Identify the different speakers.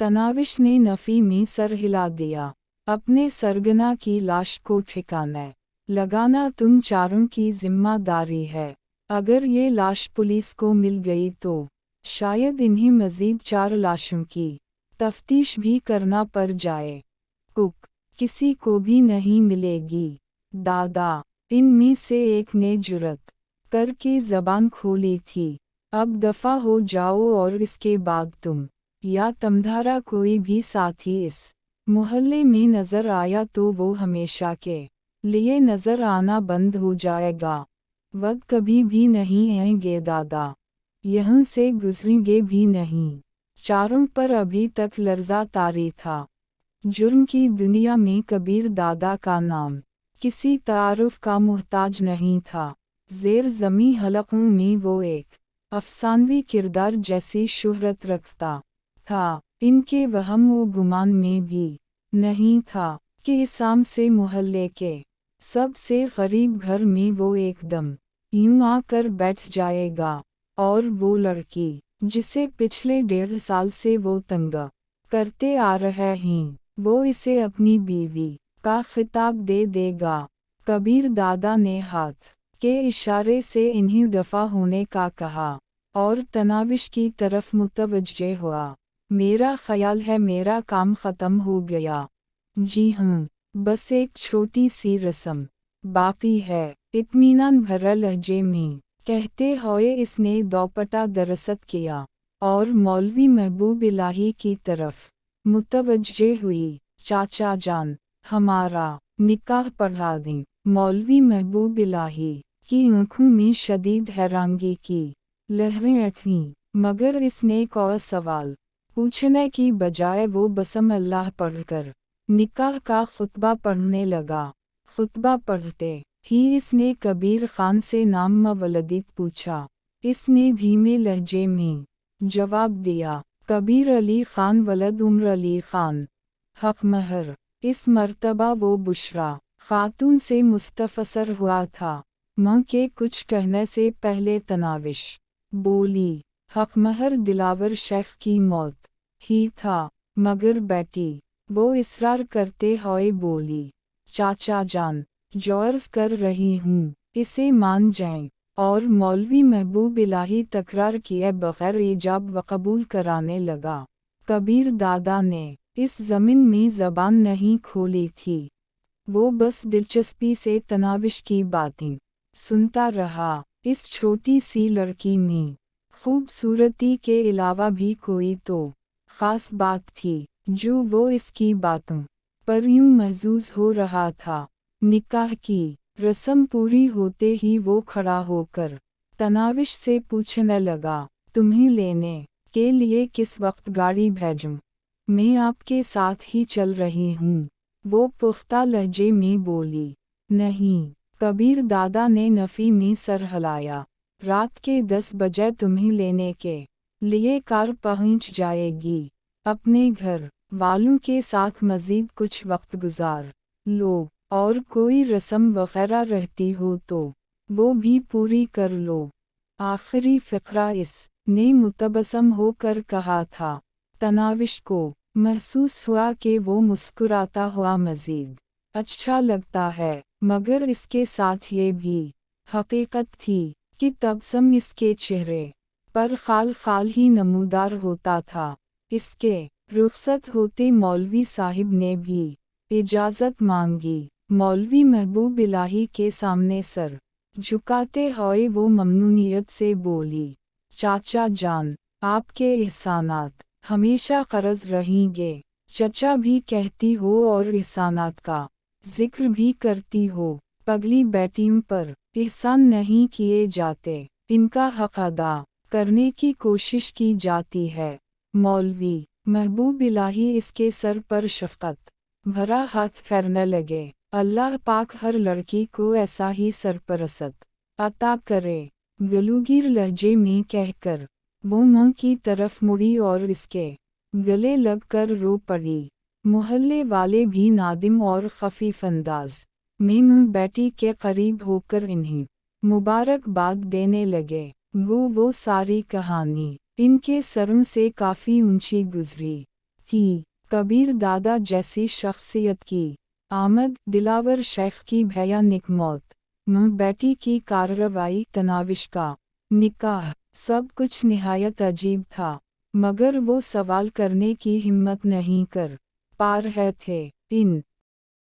Speaker 1: तनाविश ने नफ़ी में सर हिला दिया। अपने सरगना की लाश को ठिकाने लगाना तुम चारों की जिम्मेदारी है। अगर ये लाश पुलिस को मिल गई तो शायद इन्हें मज़ीद 4 लाशों की तफ्तीश भी करना पड़ जाए। कुक किसी को भी नहीं मिलेगी। दादा, इनमें से एक ने जुर्रत करके ज़बान खोली थी। अब दफ़ा हो जाओ और इसके बाद तुम या तुम्हारा कोई भी साथी इस मोहल्ले में नज़र आया तो वो हमेशा के लिए नज़र आना बंद हो जाएगा। वक्त कभी भी नहीं आएंगे दादा, यहाँ से गुजरेंगे भी नहीं। चारों पर अभी तक लर्ज़ा तारी था। जुर्म की दुनिया में कबीर दादा का नाम किसी तारुफ का मुहताज नहीं था। ज़ेर ज़मी हलकों में वो एक अफसानवी किरदार जैसी शोहरत रखता था। इनके वहम व गुमान में भी नहीं था कि इस आम से मोहल्ले के सबसे गरीब घर में वो एकदम यूं आकर बैठ जाएगा। और वो लड़की जिसे पिछले 1.5 साल से वो तंग करते आ रहे हैं, वो इसे अपनी बीवी का खिताब दे देगा। कबीर दादा ने हाथ के इशारे से इन्हें दफ़ा होने का कहा और तनाविश की तरफ मुतवज्जे हुआ। मेरा ख्याल है मेरा काम ख़त्म हो गया। जी हाँ, बस एक छोटी सी रस्म बाकी है, इत्मीनान भरा लहजे में कहते हुए इसने दोपट्टा दरअसत किया और मौलवी महबूब इलाही की तरफ मुतवज्जे हुई। चाचा जान, हमारा निकाह पढ़ा दें। मौलवी महबूब इलाही की आंखों में शदीद हैरानगी की लहरें उठीं, मगर इसने कोई सवाल पूछने की बजाय वो बसम अल्लाह पढ़कर निकाह का खुतबा पढ़ने लगा। खुतबा पढ़ते ही इसने कबीर खान से नाम वलदित पूछा। इसने धीमे लहजे में जवाब दिया, कबीर अली खान वलद उम्र अली खान। हक महर। इस मर्तबा वो बुशरा खातून से मुस्तफसर हुआ था। माँ के कुछ कहने से पहले तनाविश बोली, हक महर दिलावर शेफ की मौत ही था। मगर बेटी, वो इसरार करते हुए बोली, चाचा जान, जौर्ज कर रही हूँ, इसे मान जाएं। और मौलवी महबूब इलाही तकरार किए बगैर इजाब व कबूल कराने लगा। कबीर दादा ने इस ज़मीन में ज़बान नहीं खोली थी। वो बस दिलचस्पी से तनाविश की बातें सुनता रहा। इस छोटी सी लड़की में खूबसूरती के अलावा भी कोई तो ख़ास बात थी जो वो इसकी बातों पर यूं महसूस हो रहा था। निकाह की रस्म पूरी होते ही वो खड़ा होकर तनाविश से पूछने लगा, तुम्हें लेने के लिए किस वक्त गाड़ी भेजूं? मैं आपके साथ ही चल रही हूँ। वो पुख्ता लहजे में बोली। नहीं। कबीर दादा ने नफ़ी में सर हिलाया। रात के 10 बजे तुम्हें लेने के लिए कार पहुँच जाएगी। अपने घर वालों के साथ मज़ीद कुछ वक्त गुजार लो और कोई रस्म वगैरह रहती हो तो वो भी पूरी कर लो। आखिरी फ़िक्रा इस ने मुतबसम होकर कहा था। तनाविश को महसूस हुआ कि वो मुस्कुराता हुआ मज़ीद अच्छा लगता है, मगर इसके साथ ये भी हकीकत थी कि तबसम इसके चेहरे पर खाल खाल ही नमूदार होता था। इसके रुखसत होते मौलवी साहिब ने भी इजाज़त मांगी। मौलवी महबूब इलाही के सामने सर झुकाते हुए वो ममनूनियत से बोली, चाचा जान, आपके एहसानात हमेशा कर्ज रहेंगे। चचा भी कहती हो और एहसानात का जिक्र भी करती हो। पगली बेटियों पर एहसान नहीं किए जाते, इनका हक अदा करने की कोशिश की जाती है। मौलवी महबूब इलाही इसके सर पर शफ़क़त भरा हाथ फेरने लगे। अल्लाह पाक हर लड़की को ऐसा ही सरपरस्त अता करे। गलूगीर लहजे में कहकर वो माँ की तरफ मुड़ी और इसके गले लगकर रो पड़ी। मोहल्ले वाले भी नादिम और खफीफ अंदाज में बेटी के करीब होकर इन्हें मुबारकबाद देने लगे। वो सारी कहानी इनके सरों से काफ़ी ऊंची गुजरी تھی، کبیر دادا جیسی شخصیت کی آمد، دلاور شیخ کی بھیانک موت، بیٹی کی کارروائی، تناوش کا نکاح، سب کچھ نہایت عجیب تھا، مگر وہ سوال کرنے کی ہمت نہیں کر پا رہے تھے۔ ان